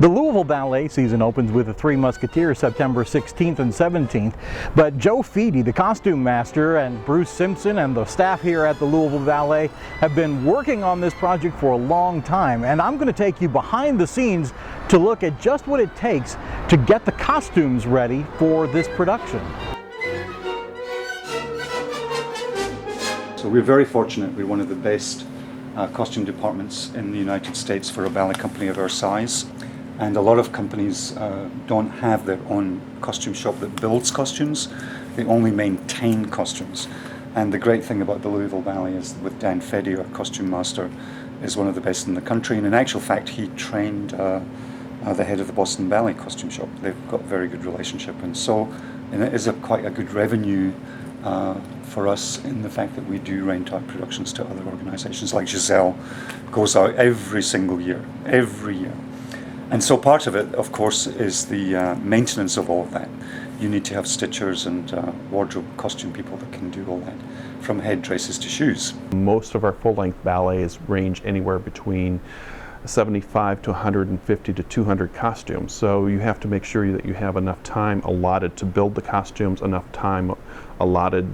The Louisville Ballet season opens with the Three Musketeers September 16th and 17th, but Joe Feedy, the costume master, and Bruce Simpson and the staff here at the Louisville Ballet have been working on this project for a long time, and I'm going to take you behind the scenes to look at just what it takes to get the costumes ready for this production. So we're very fortunate. We're one of the best costume departments in the United States for a ballet company of our size. And a lot of companies don't have their own costume shop that builds costumes. They only maintain costumes. And the great thing about the Louisville Ballet is with Dan Feddy, our costume master, is one of the best in the country. And in actual fact, he trained the head of the Boston Ballet costume shop. They've got a very good relationship. And it is quite a good revenue for us in the fact that we do rent out productions to other organizations. Like Giselle goes out every single year, every year. And so part of it, of course, is the maintenance of all of that. You need to have stitchers and wardrobe costume people that can do all that, from headdresses to shoes. Most of our full-length ballets range anywhere between 75 to 150 to 200 costumes. So you have to make sure that you have enough time allotted to build the costumes, enough time allotted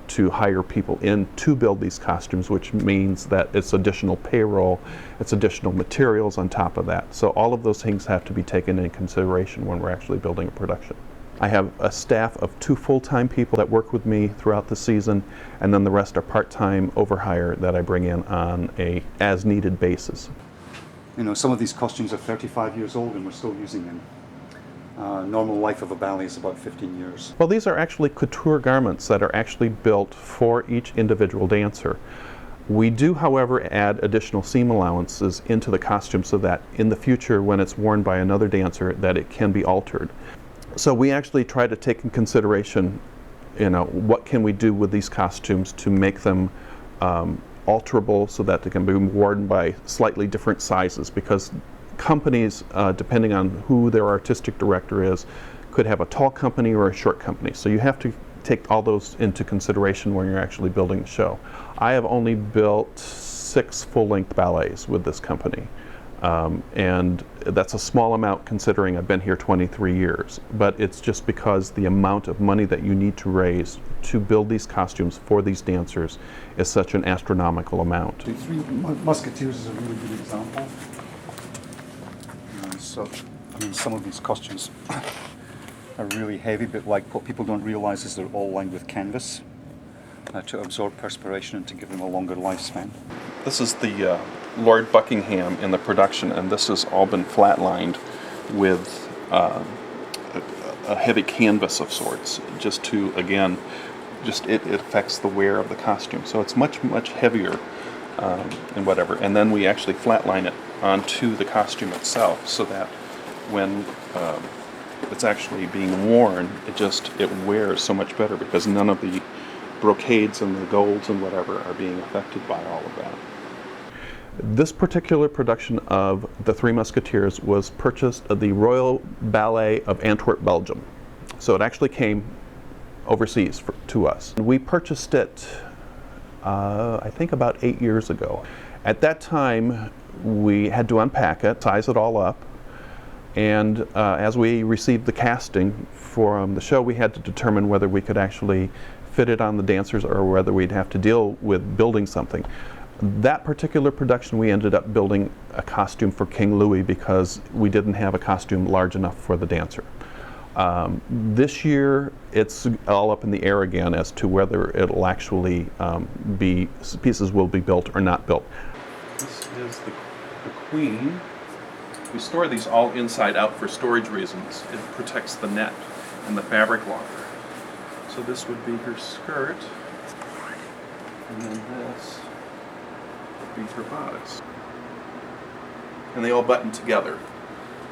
to hire people in to build these costumes, which means that it's additional payroll, it's additional materials on top of that. So all of those things have to be taken into consideration when we're actually building a production. I have a staff of 2 full-time people that work with me throughout the season, and then the rest are part-time overhire that I bring in on a as-needed basis. You know, some of these costumes are 35 years old and we're still using them. Normal life of a ballet is about 15 years. Well, these are actually couture garments that are actually built for each individual dancer. We do, however, add additional seam allowances into the costume so that in the future, when it's worn by another dancer, that it can be altered. So we actually try to take in consideration, you know, what can we do with these costumes to make them alterable so that they can be worn by slightly different sizes, because companies, depending on who their artistic director is, could have a tall company or a short company. So you have to take all those into consideration when you're actually building the show. I have only built 6 full-length ballets with this company. And that's a small amount considering I've been here 23 years. But it's just because the amount of money that you need to raise to build these costumes for these dancers is such an astronomical amount. The Three Musketeers is a really good example. So, I mean, some of these costumes are really heavy, but like what people don't realize is they're all lined with canvas to absorb perspiration and to give them a longer lifespan. This is the Lord Buckingham in the production, and this has all been flat-lined with a heavy canvas of sorts, just to, again, it affects the wear of the costume. So it's much, much heavier and whatever. And then we actually flatline it onto the costume itself so that when it's actually being worn, it wears so much better because none of the brocades and the golds and whatever are being affected by all of that. This particular production of The Three Musketeers was purchased at the Royal Ballet of Antwerp, Belgium. So it actually came overseas to us. We purchased it, I think about 8 years ago. At that time, we had to unpack it, size it all up, and as we received the casting for the show, we had to determine whether we could actually fit it on the dancers or whether we'd have to deal with building something. That particular production, we ended up building a costume for King Louis because we didn't have a costume large enough for the dancer. This year, it's all up in the air again as to whether it'll actually pieces will be built or not built. This is the Queen. We store these all inside out for storage reasons. It protects the net and the fabric longer. So this would be her skirt, and then this would be her bodice. And they all button together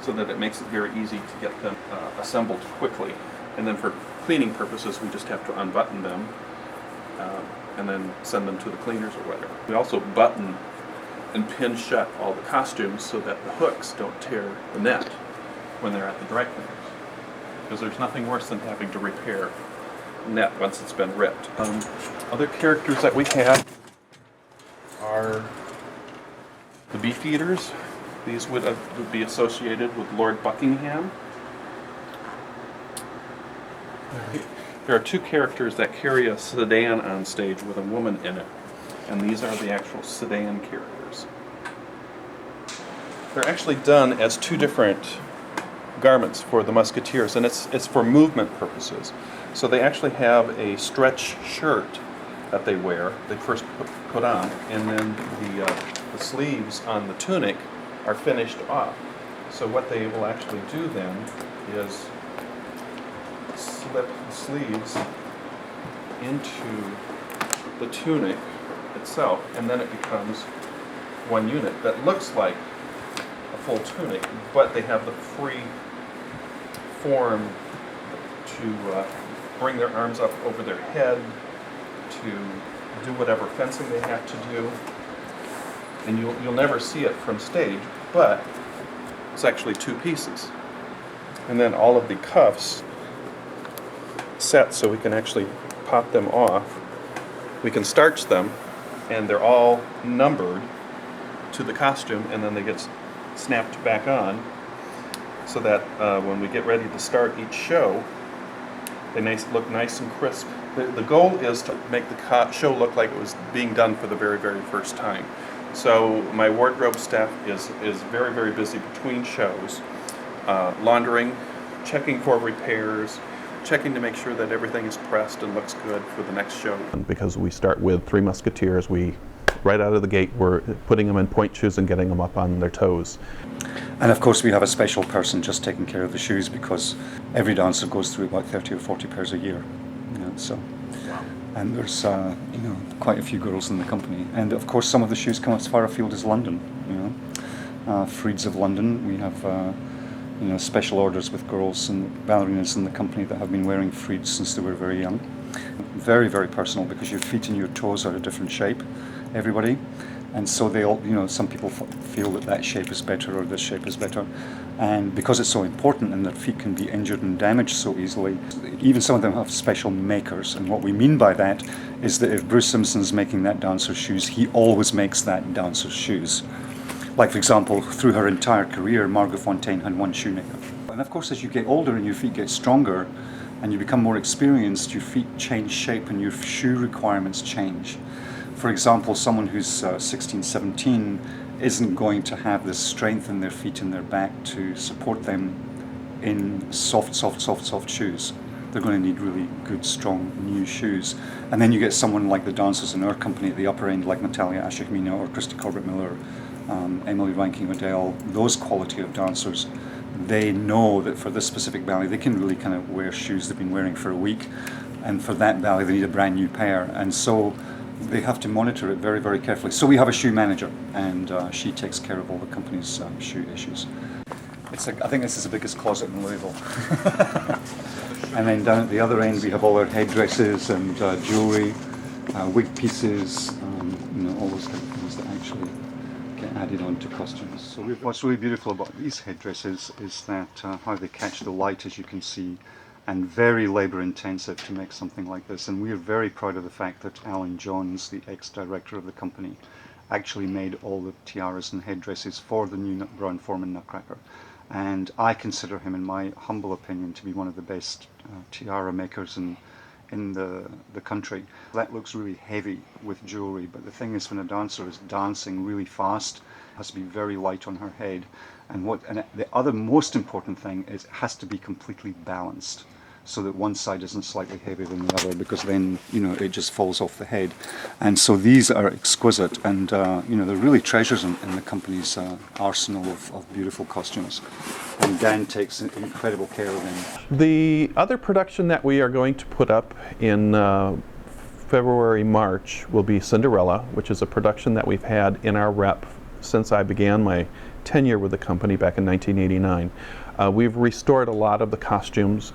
so that it makes it very easy to get them assembled quickly. And then for cleaning purposes, we just have to unbutton them and then send them to the cleaners or whatever. We also button and pin shut all the costumes so that the hooks don't tear the net when they're at the dry cleaners. Because there's nothing worse than having to repair net once it's been ripped. Other characters that we have are the beef eaters. These would be associated with Lord Buckingham. There are two characters that carry a sedan on stage with a woman in it, and these are the actual sedan characters. They're actually done as two different garments for the Musketeers, and it's for movement purposes. So they actually have a stretch shirt that they wear, they first put on, and then the sleeves on the tunic are finished off. So what they will actually do then is slip the sleeves into the tunic itself, and then it becomes one unit that looks like a full tunic, but they have the free form to bring their arms up over their head, to do whatever fencing they have to do. And you'll never see it from stage, but it's actually two pieces. And then all of the cuffs set so we can actually pop them off. We can starch them, and they're all numbered to the costume, and then they get snapped back on, so that when we get ready to start each show, they look nice and crisp. The goal is to make the show look like it was being done for the very, very first time. So my wardrobe staff is very, very busy between shows, laundering, checking for repairs, checking to make sure that everything is pressed and looks good for the next show. Because we start with Three Musketeers, right out of the gate, we're putting them in point shoes and getting them up on their toes. And of course we have a special person just taking care of the shoes, because every dancer goes through about 30 or 40 pairs a year. So. And there's quite a few girls in the company, and of course some of the shoes come as far afield as London. Freeds of London, we have special orders with girls and ballerinas in the company that have been wearing Freeds since they were very young. Very, very personal, because your feet and your toes are a different shape, everybody, and so they all, some people feel that shape is better or this shape is better, and because it's so important and their feet can be injured and damaged so easily, even some of them have special makers. And what we mean by that is that if Bruce Simpson's making that dancer's shoes, he always makes that dancer's shoes. Like, for example, through her entire career, Margot Fontaine had one shoemaker. And of course, as you get older and your feet get stronger and you become more experienced, your feet change shape and your shoe requirements change. For example, someone who's 16, 17 isn't going to have the strength in their feet and their back to support them in soft shoes. They're going to need really good, strong, new shoes. And then you get someone like the dancers in our company at the upper end, like Natalia Ashikmina or Christy Corbett-Miller, Emily Rankin-Waddell, those quality of dancers, they know that for this specific ballet, they can really kind of wear shoes they've been wearing for a week. And for that ballet, they need a brand new pair. And so they have to monitor it very, very carefully. So we have a shoe manager, and she takes care of all the company's shoe issues. I think this is the biggest closet in Louisville. And then down at the other end, we have all our headdresses and jewellery, wig pieces, all those kind of things that actually get added onto costumes. So what's really beautiful about these headdresses is that how they catch the light, as you can see, and very labour intensive to make something like this. And we are very proud of the fact that Alan Johns, the ex-director of the company, actually made all the tiaras and headdresses for the new Brown-Forman Nutcracker. And I consider him, in my humble opinion, to be one of the best tiara makers in the country. That looks really heavy with jewellery, but the thing is, when a dancer is dancing really fast, it has to be very light on her head. And the other most important thing is it has to be completely balanced, so that one side isn't slightly heavier than the other, because then it just falls off the head. And so these are exquisite, and they're really treasures in the company's arsenal of beautiful costumes. And Dan takes incredible care of them. The other production that we are going to put up in February, March will be Cinderella, which is a production that we've had in our rep since I began my tenure with the company back in 1989. We've restored a lot of the costumes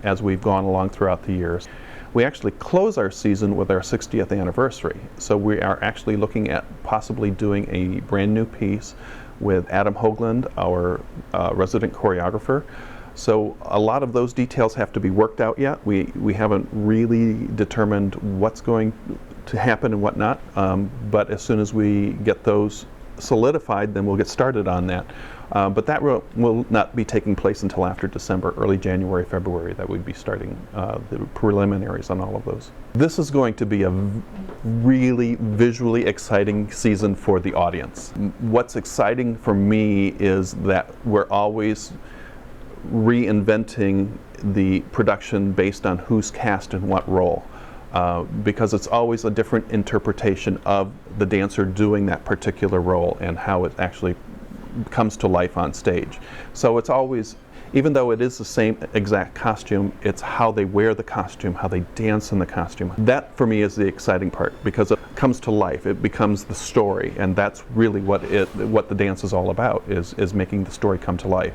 as we've gone along throughout the years. We actually close our season with our 60th anniversary, so we are actually looking at possibly doing a brand new piece with Adam Hoagland, our resident choreographer. So a lot of those details have to be worked out yet. We haven't really determined what's going to happen and whatnot, but as soon as we get those solidified, then we'll get started on that. But that will not be taking place until after December, early January, February, that we'd be starting the preliminaries on all of those. This is going to be a really visually exciting season for the audience. What's exciting for me is that we're always reinventing the production based on who's cast in what role. Because it's always a different interpretation of the dancer doing that particular role and how it actually comes to life on stage. So it's always, even though it is the same exact costume, it's how they wear the costume, how they dance in the costume. That for me is the exciting part, because it comes to life, it becomes the story, and that's really what the dance is all about, is making the story come to life.